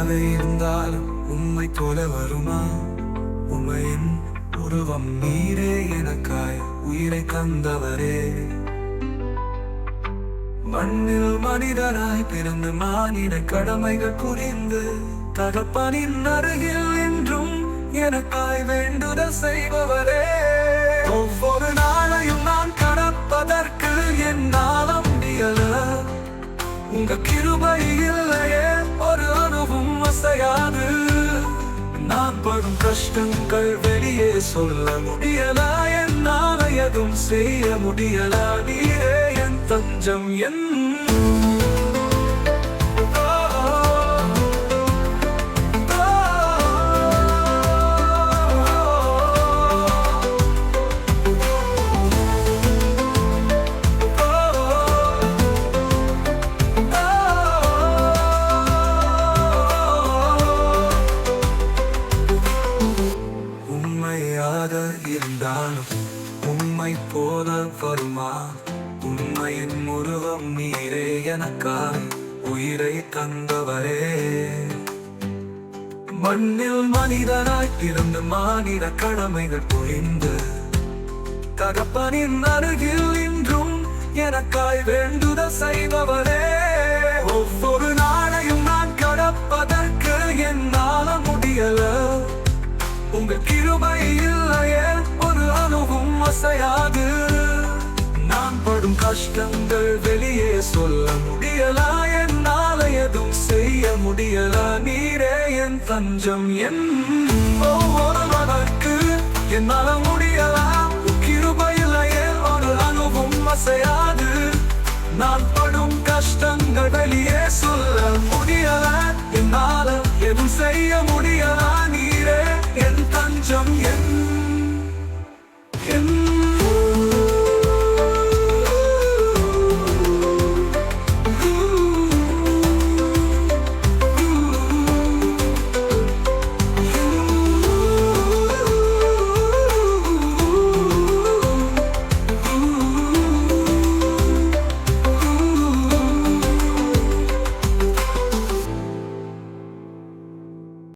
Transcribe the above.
உண்மையாக இருந்தாலும் உண்மை போல வருமா? உண்மையின் உருவம் நீரே, எனக்காய் உயிரை தந்தவரே. மண்ணில் மனிதராய் பிறந்து மானிட கடமைகள் புரிந்து தகப்பனின் அருகில் என்றும் எனக்காய் வேண்டுதல் செய்பவரே. ஒவ்வொரு நாளையும் நான் கடப்பதற்கு என்னால முடியல, உங்க கிருபை இல்லையே ஒரு அணுவும் அசையாது. நான் படும் கஷ்டங்கள் வெளியே சொல்ல முடியல, என்னால எதுவும் செய்ய முடியல. நீரே என் தஞ்சம், என் இருந்தாலும் உண்மை போல வருமா? உண்மையின் உருவம் நீரே, எனக்காய் உயிரை தந்தவரே. மண்ணில் மனிதனாய் பிறந்து மானிட கடமைகள் புரிந்து தகப்பனின் அருகில் இன்றும் எனக்காய் வேண்டுதல் செய்பவரே. ஒவ்வொரு நாளையும் நான் கடப்பதற்கு என்னால முடியல, உங்க கிருபை இல்லையே ஒரு அணுவும் அசையாது. நான் படும் கஷ்டங்கள் வெளியே சொல்ல முடியல, என்னால எதுவும் செய்ய முடியல. நீரே என் தஞ்சம், என்